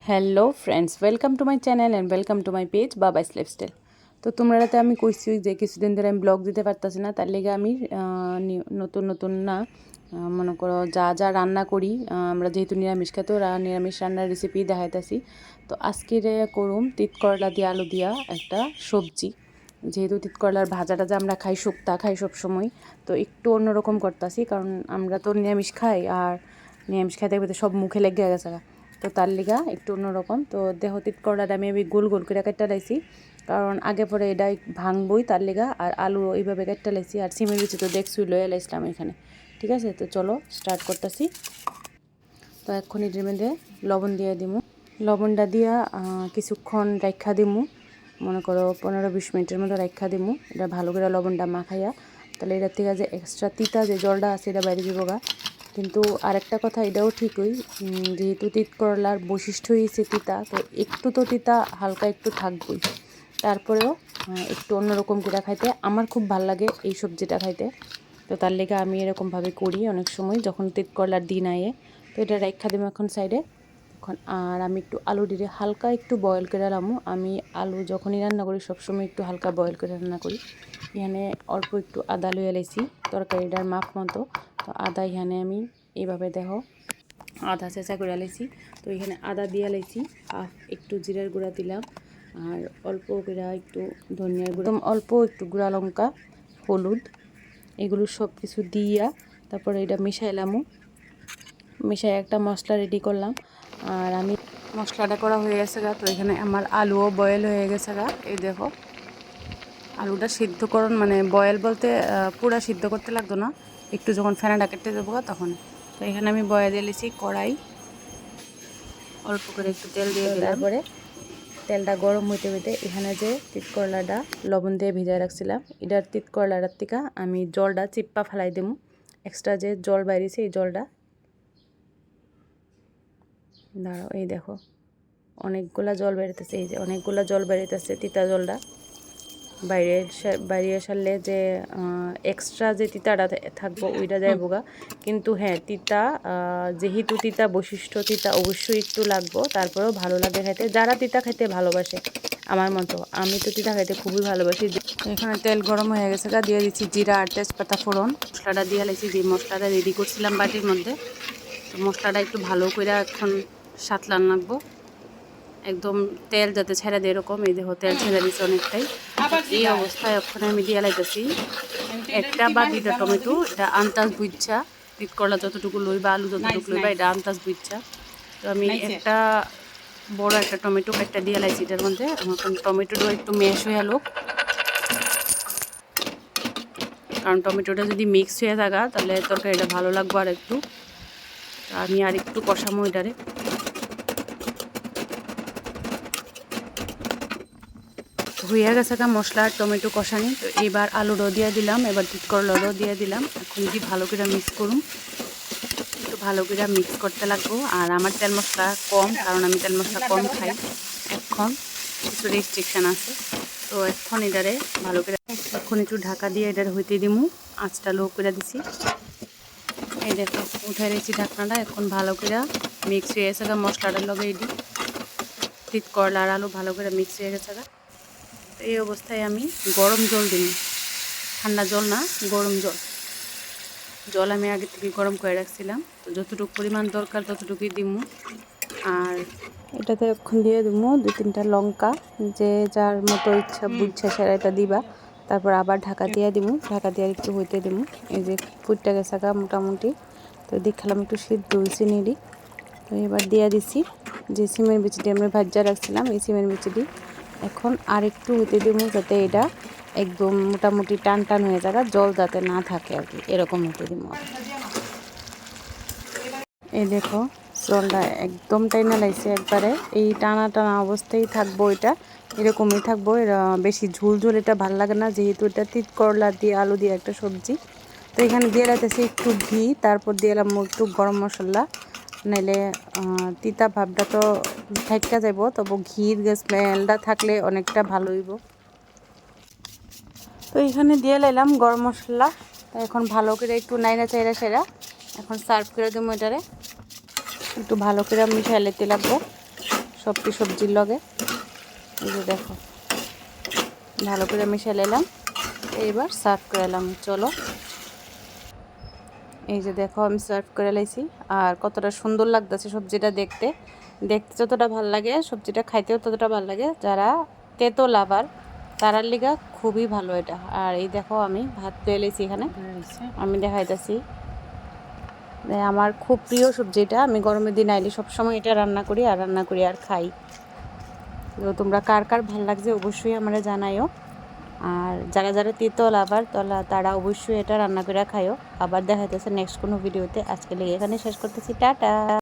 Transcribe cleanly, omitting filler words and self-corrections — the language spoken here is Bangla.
Hello friends, welcome to my channel and welcome to my page Babai's lifestyle. তো তোমরাতে আমি কইছি যে কিছুদিন ধরে আমি ব্লগ দিতে পারতাছি না, তার লেগে আমি নতুন নতুন না মনে করো যা যা রান্না করি, আমরা যেহেতু নিরামিষ খাই তো নিরামিষ রান্নার রেসিপি দেখাইতেছি। তো আজকের করুম তিত করলা দিয়ে আলু দিয়া একটা সবজি। যেহেতু তিত করলার ভাজা টাজা আমরা খাই, শুক্তা খাই সব সময়, তো একটু অন্যরকম করতেছি, কারণ আমরা তো নিরামিষ খাই আর নিরামিষ খাইতে খাইতে সব মুখে লেগে গেছে। তো তার লিগা একটু অন্যরকম। তো দেহ তিত করলাটা আমি গোল গোল করে কেটে লাইছি, কারণ আগে পরে এটা ভাঙবই তার লিগা। আর আলু এইভাবে কেটে লাইছি, আর সিমের বিচি তো দেখছুই লয়ে লাইছিলাম এখানে। ঠিক আছে, তো চলো স্টার্ট করতেছি। তো এখন এটার মধ্যে লবণ দিয়ে দিমু, লবণটা দিয়া কিছুক্ষণ রাখা দিমু, মনে করো 15-20 মিনিটের মতো রাখা দিমু। এটা ভালো করে লবণটা মাখাইয়া, তাহলে এটার থেকে যে এক্সট্রা তিতা যে জলটা আছে এটা বাইরে দিব গা। কিন্তু আরেকটা কথা, এটাও ঠিকই, যেহেতু তিত করলার বৈশিষ্ট্য হয়েছে তিতা, তো একটু তো তিতা হালকা একটু থাকবই। তারপরেও একটু অন্যরকম করে খাইতে আমার খুব ভালো লাগে এই সবজিটা খাইতে। তো তার লেগে আমি এরকমভাবে করি অনেক সময় যখন তিত করলার দিন আয়ে। তো এটা রাখা দিব এখন সাইডে। এখন আর আমি একটু আলু দিয়ে হালকা একটু বয়েল করে রাখবো। আমি আলু যখনই রান্না করি সবসময় একটু হালকা বয়েল করে রান্না করি। এখানে অল্প একটু আদা লইয়া লাইছি তরকারিটার মাপ মতো। তো আদা এখানে আমি এইভাবে দেখো আদা চেঁচা করে লাইছি। তো এখানে আদা দিয়ে লাইছি, একটু জিরার গুঁড়া দিলাম, আর অল্প করে একটু ধনিয়ার গুঁড়া, অল্প একটু গুঁড়া লঙ্কা, হলুদ, এগুলো সব কিছু দিয়া তারপরে এটা মিশাইলামও। মিশাই একটা মশলা রেডি করলাম। আর আমি মশলাটা করা হয়ে গেছে গা। তো এখানে আমার আলুও বয়েল হয়ে গেছে গা। এই দেখো আলুটা সিদ্ধকরণ, মানে বয়েল বলতে পুরা সিদ্ধ করতে লাগতো না, একটু যখন ফেনাটা কেটে দেবো তখন। তো এখানে আমি বয়া দিয়ে লিছি কড়াই, অল্প করে একটু তেল দিয়ে দিলাম। তারপরে তেলটা গরম হইতে হইতে এখানে যে তিত করলাটা লবণ দিয়ে ভিজায় রাখছিলাম, এটার তিত করলাটার থেকে আমি জলটা চিপ্পা ফেলাই দেবো। এক্সট্রা যে জল বাইরেছে এই জলটা, দাঁড়াও এই দেখো অনেকগুলা জল বেরোতেছে, এই যে অনেকগুলা জল বেরোতেছে, তিতা জলটা বাইরে সারলে যে এক্সট্রা যে তিতাটা থাকবো ওইটা যাইবো গা। কিন্তু হ্যাঁ, তিতা যেহেতু তিতা বৈশিষ্ট্য, তিতা অবশ্যই একটু লাগবো, তারপরেও ভালো লাগে খাইতে যারা তিতা খাইতে ভালোবাসে আমার মতো। আমি তো তিতা খাইতে খুবই ভালোবাসি। এখানে তেল গরম হয়ে গেছে গা, দিয়ে দিচ্ছি জিরা আর তেজপাতা ফোড়ন। মশলাটা দিয়ে লাইছি, যে মশলাটা রেডি করছিলাম বাটির মধ্যে। তো মশলাটা একটু ভালো করে এখন সাতলান লাগবো, একদম তেল যাতে ছেড়ে দেয় এরকম। এই দেখো তেল ছেড়ে দিচ্ছে অনেকটাই। এই অবস্থায় ওখানে আমি দিয়ে লাইতেছি একটা বা দুইটা টমেটো। এটা আন্দাজ বুঝছা, তিত করলা যতটুকু লই বা আলু যতটুকু লই বা এটা আন্দাজ বুঝছা। তো আমি একটা বড় একটা টমেটো একটা দিয়ে লাইছি এটার মধ্যে। এখন টমেটোটাও একটু ম্যাশ হয়ে লোক, কারণ টমেটোটা যদি মিক্স হয়ে থাকা তাহলে তরকারিটা ভালো লাগবে আর একটু। আমি আর একটু কষামো এটারে। হয়ে গেছে গা মশলা আর টমেটো কষানি। তো এবার আলুটাও দিয়ে দিলাম, এবার তিত করলাটাও দিয়ে দিলাম। এখন যদি ভালো করে মিক্স করুন, একটু ভালো করে মিক্স করতে লাগবো। আর আমার তেল মশলা কম, কারণ আমি তেল মশলা কম খাই। এখন কিছু রেস্ট্রিকশান আছে, তো এখন এটারে ভালো করে এখন একটু ঢাকা দিয়ে এটার হইতে দিমু। আঁচটা লো করে দিছি। এই দেখো উঠে রেখেছি ঢাকনাটা। এখন ভালো করে মিক্স হয়ে গেছে গা মশলাটার লগে এটি তিত করলা আর আলু ভালো করে মিক্স হয়ে গেছে গা। তো এই অবস্থায় আমি গরম জল দিই, ঠান্ডা জল না, গরম জল। জল আমি আগে থেকে গরম করে রাখছিলাম। তো যতটুকু পরিমাণ দরকার ততটুকুই দিমু। আর এটাতে এখন দিয়ে দিমু 2-3টা লঙ্কা, যে যার মতো ইচ্ছা বুঝছা সেটা এটা দিবা। তারপর আবার ঢাকা দিয়ে দিমু, ঢাকা দিয়ে একটু হইতে দিমু। এই যে ফুটটা গেছে গা মোটামুটি। তো দেখলাম একটু সিদ্ধ হয়েছে নিলি। তো এবার দিয়ে দিছি যে সিমের বিচিটি আমরা ভাজা রাখছিলাম, এই সিমের বিচিটি এখন আর একটু হইতে দিব, যাতে এটা একদম মোটামুটি টান টান হয়ে যাবে, জল যাতে না থাকে আর কি, এরকম হইতে দিব। এই দেখো জলটা একদম টাইনা লাগছে একবারে, এই টানা টানা অবস্থায় থাকবো, এটা এরকমই থাকবো। বেশি ঝুল ঝুল এটা ভালো লাগে না, যেহেতু এটা তিত করলা দিয়ে আলু দিয়ে একটা সবজি। তো এখানে দিয়ে রাখতেছি একটু ঘি, তারপর দিয়ে এলাম একটু গরম মশলা, নাইলে তিতা ভাবটা তো থাইকা যাব, তবু ঘির স্মেলটা থাকলে অনেকটা ভালো হইব। তো এখানে দিয়ে লাইলাম গরম মশলা। তো এখন ভালো করে একটু নাইরা চাইরা সেরা এখন সার্ভ করে দেবো। এটারে একটু ভালো করে মিশাই লেতে লাগবো সবটি সবজির লগে। এই যে দেখো ভালো করে মিশিয়ে নিলাম, এইবার সার্ভ করে এলাম। চলো, এই যে দেখো আমি সার্ভ করে লাইছি। আর কতটা সুন্দর লাগতেছে সবজিটা দেখতে, দেখতে যতটা ভালো লাগে সবজিটা খাইতেও ততটা ভালো লাগে। যারা তেতো লাভার তারার লিগা খুবই ভালো এটা। আর এই দেখো আমি ভাত পেয়ে লাইছি এখানে, আমি দেখাইতেছি। আমার খুব প্রিয় সবজি এটা, আমি গরমের দিন আইলে সবসময় এটা রান্না করি আর খাই। তো তোমরা কার কার ভালো লাগছে অবশ্যই আমরা জানাইও। আর যারা যারা তিতো লাভার তারা অবশ্যই এটা রান্না করে খাইও। আবার দেখাইতেছে নেক্সট কোনো ভিডিওতে। আজকে লেগে এখানে শেষ করতেছি, টাটা।